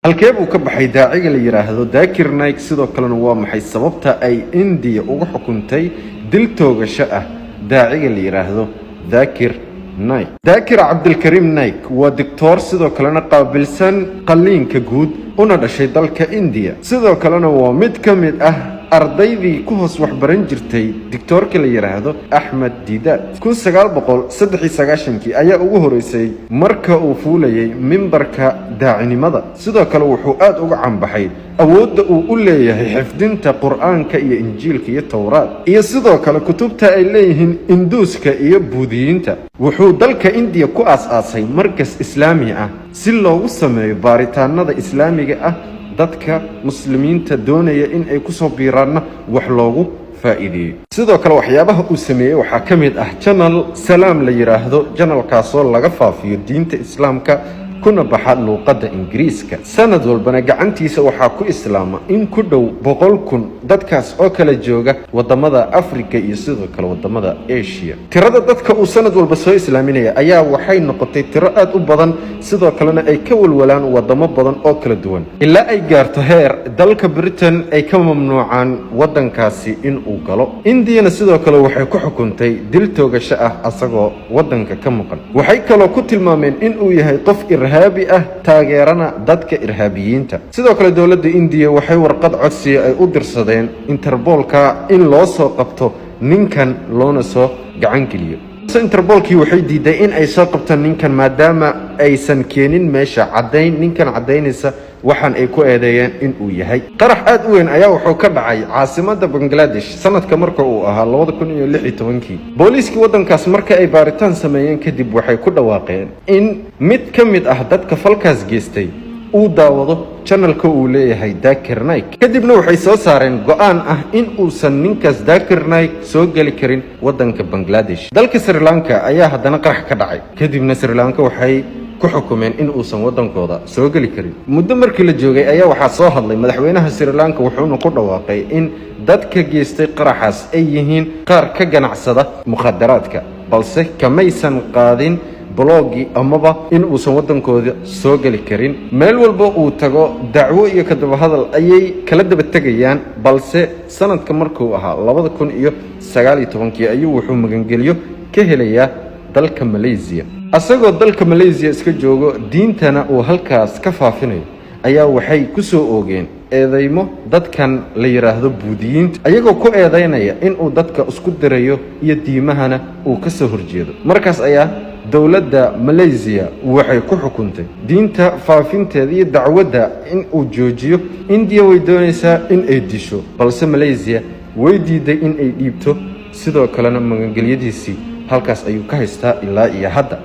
halkee buu ka baxay daaciga la yiraahdo Zakir Naik sidoo kalena waa maxay sababta ay India uga xukuntay dil toogasho ah daaciga la yiraahdo Zakir Naik. Zakir Abdulkarim Naik waa doctor sidoo kalena qaabilsan qalliinka guud una dhashay dalka India sidoo kalena waa mid ka mid ah ardaydii ku hoos waxbaran jirtay doctorka la yiraahdo Ahmed Didat 1993 ayaa ugu horeysay marka uu fuulayay minbarka daacinimada sidoo kale wuxuu aad uga canbaxay awoodda uu u leeyahay xifdinta quraanka iyo injiilka iyo tawraad iyo sidoo kale kutubta ay leeyihiin induuska iyo buudiyiinta wuxuu dalka India ku aas-aasay markas islaami ah si loogu sameeyo baaritaanada islaamiga ah dadka muslimiinta doonaya in ay ku soo biiraana wax loogu faa'iideeyo sidoo kale waxyaabaha uu sameeyay waxa ka mid ah channel salaam la yiraahdo channelkaas oo laga faafiyo diinta islaamka kuna baxa luqadda Ingiriiska sanad walbana gacantiisa waxa ku islaama in ku dhow 100,000 dadkaas oo kala jooga wadamada Afrika iyo sidoo kale wadamada Asia tirada dadka uu sanad walba soo islaaminaya ayaa waxay noqotay tiro aad u badan sidoo kalena ay ka walwalaan wadamo badan oo kala duwan ilaa ay gaarto heer dalka Britain ay ka mamnuucaan wadankaasi in uu galo Indiana sidoo kale waxay ku xukuntay dil toogasho ah asagoo wadanka ka maqan waxay kale ku tilmaameen in uu yahay qof irhaabi ah taageerana dadka irhaabiyiinta sidoo kale dawladda India waxay warqad codsi ay u dirsadeen Interpolka in loo soo qabto ninkan loona soo gacan geliyo Interpolkii waxay diiday in ay soo qabtaan ninkan maadaama aysan keenin meesha cadeyn ninkan cadeynaysa waxaan ay ku eedeeyeen in uu yahay qarax aad u weyn ayaa wuxuu ka dhacay caasimadda Bangladesh sanadka marka uu ahaa 2016 booliiska wadankaas marka ay baaritaan sameeyeen kadib waxay ku dhawaaqeen in mid ka mid ah dadka falkaas geystay uu daawado channelka uu leeyahay Zakir Naik kadibna waxay soo saareen go'aan ah in uusan ninkaas Zakir Naik soo gali karin wadanka Bangladesh dalka Sri Lanka ayaa haddana qarax ka dhacay kadibna Sri Lanka waxay ku xukumeen in uusan wadankooda soo gali karin muddo markii la joogay ayaa waxa soo hadlay madaxweynaha Sri Lanka wuxuuna ku dhawaaqay in dadka geystay qaraxaas ay yihiin qaar ka ganacsada mukhadaraadka balse kamaysan qaadin blogi amaba in uusan wadankooda soo gali karin meel walba uu tago dacwo iyo kadaba hadal ayay kala daba tagayaan balse sanadka markuu ahaa 2019 ayuu wuxuu magangeliyo ka helayaa dalka Malaysia asagoo dalka Malaysia iska joogo diintana uu halkaas ka faafinayo ayaa waxay ku soo oogeen eedeymo dadkan la yiraahdo buudiyiinta ayagoo ku eedeynaya in uu dadka isku dirayo iyo diimahana uu ka soo horjeedo markaas ayaa dawladda Malaysia waxay ku xukuntay diinta faafinteeda iyo dacwadda in uu joojiyo India way doonaysaa in ay disho balse Malaysia way diiday in ay dhiibto sidoo kalena magangelyadiisii halkaas ayuu ka haystaa ilaa iyo hadda